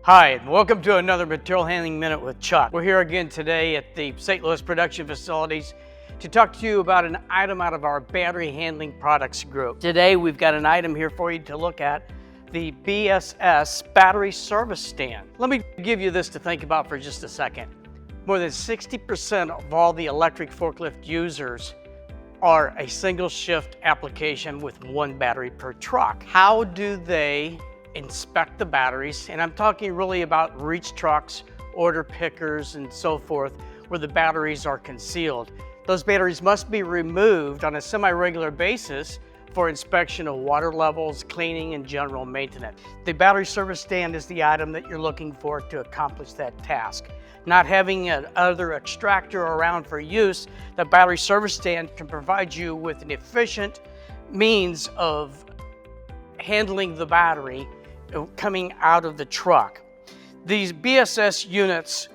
Hi, and welcome to another Material Handling Minute with Chuck. We're here again today at the St. Louis production facilities to talk to you about an item out of our battery handling products group. Today we've got an item here for you to look at, the BSS battery service stand. Let me give you this to think about for just a second. More than 60% of all the electric forklift users are a single shift application with one battery per truck. How do they inspect the batteries? And I'm talking really about reach trucks, order pickers, and so forth, where the batteries are concealed. Those batteries must be removed on a semi-regular basis for inspection of water levels, cleaning, and general maintenance. The battery service stand is the item that you're looking for to accomplish that task. Not having another extractor around for use, the battery service stand can provide you with an efficient means of handling the battery coming out of the truck. These BSS units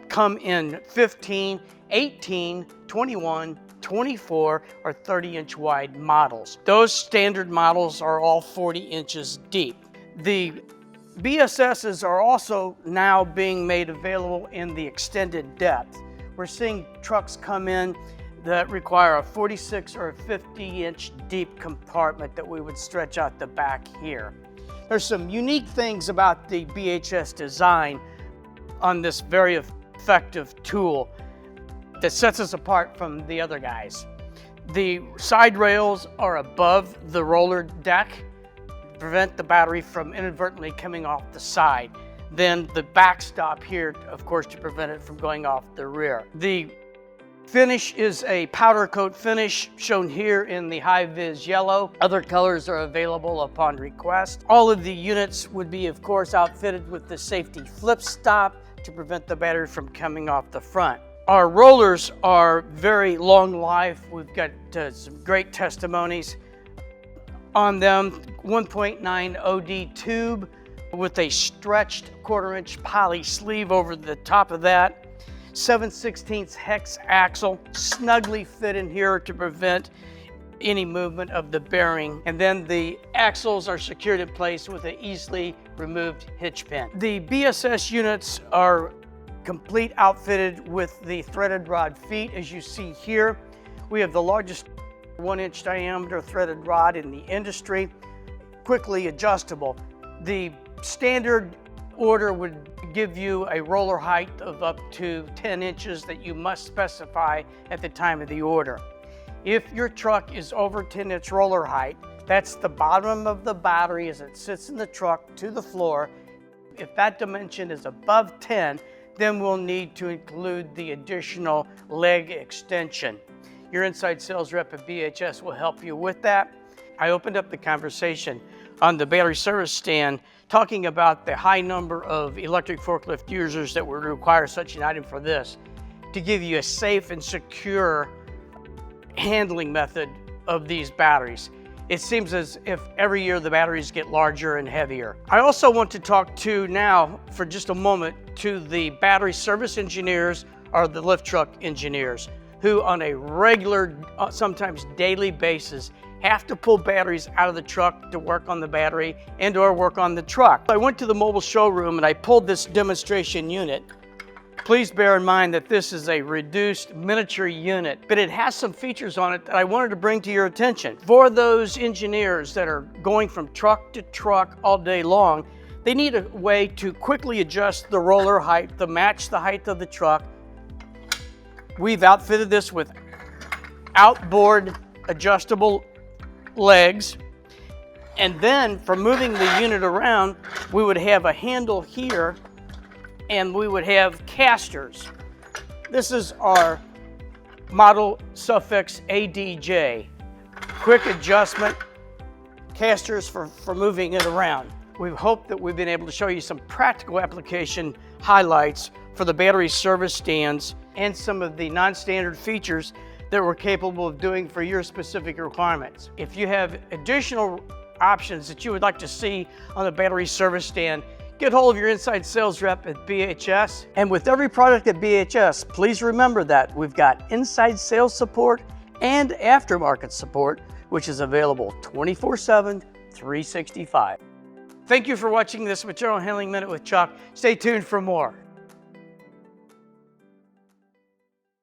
come in 15, 18, 21, 24, or 30-inch wide models. Those standard models are all 40 inches deep. The BSSs are also now being made available in the extended depth. We're seeing trucks come in that require a 46 or a 50-inch deep compartment that we would stretch out the back here. There's some unique things about the BSS design on this very effective tool that sets us apart from the other guys. The side rails are above the roller deck to prevent the battery from inadvertently coming off the side. Then the backstop here, of course, to prevent it from going off the rear. The finish is a powder coat finish shown here in the high-vis yellow. Other colors are available upon request. All of the units would be, of course, outfitted with the safety flip stop to prevent the battery from coming off the front. Our rollers are very long life. We've got some great testimonies on them. 1.9 OD tube with a stretched 1/4-inch poly sleeve over the top of that. 7/16 hex axle, snugly fit in here to prevent any movement of the bearing. And then the axles are secured in place with an easily removed hitch pin. The BSS units are complete outfitted with the threaded rod feet, as you see here. We have the largest 1-inch diameter threaded rod in the industry, quickly adjustable. The standard order would give you a roller height of up to 10 inches that you must specify at the time of the order. If your truck is over 10-inch roller height, that's the bottom of the battery as it sits in the truck to the floor. If that dimension is above 10, then we'll need to include the additional leg extension. Your inside sales rep at BSS will help you with that. I opened up the conversation on the battery service stand talking about the high number of electric forklift users that would require such an item for this to give you a safe and secure handling method of these batteries. It seems as if every year the batteries get larger and heavier. I also want to talk to now for just a moment to the battery service engineers or the lift truck engineers who on a regular, sometimes daily basis have to pull batteries out of the truck to work on the battery and or work on the truck. I went to the mobile showroom and I pulled this demonstration unit. Please bear in mind that this is a reduced miniature unit, but it has some features on it that I wanted to bring to your attention. For those engineers that are going from truck to truck all day long, they need a way to quickly adjust the roller height to match the height of the truck. We've outfitted this with outboard adjustable legs, and then for moving the unit around, we would have a handle here and we would have casters. This is our model suffix ADJ. Quick adjustment, casters for moving it around. We hope that we've been able to show you some practical application highlights for the battery service stands and some of the non-standard features that we're capable of doing for your specific requirements. If you have additional options that you would like to see on the battery service stand, get hold of your inside sales rep at BSS. And with every product at BSS, please remember that we've got inside sales support and aftermarket support, which is available 24/7, 365. Thank you for watching this Material Handling Minute with Chuck. Stay tuned for more.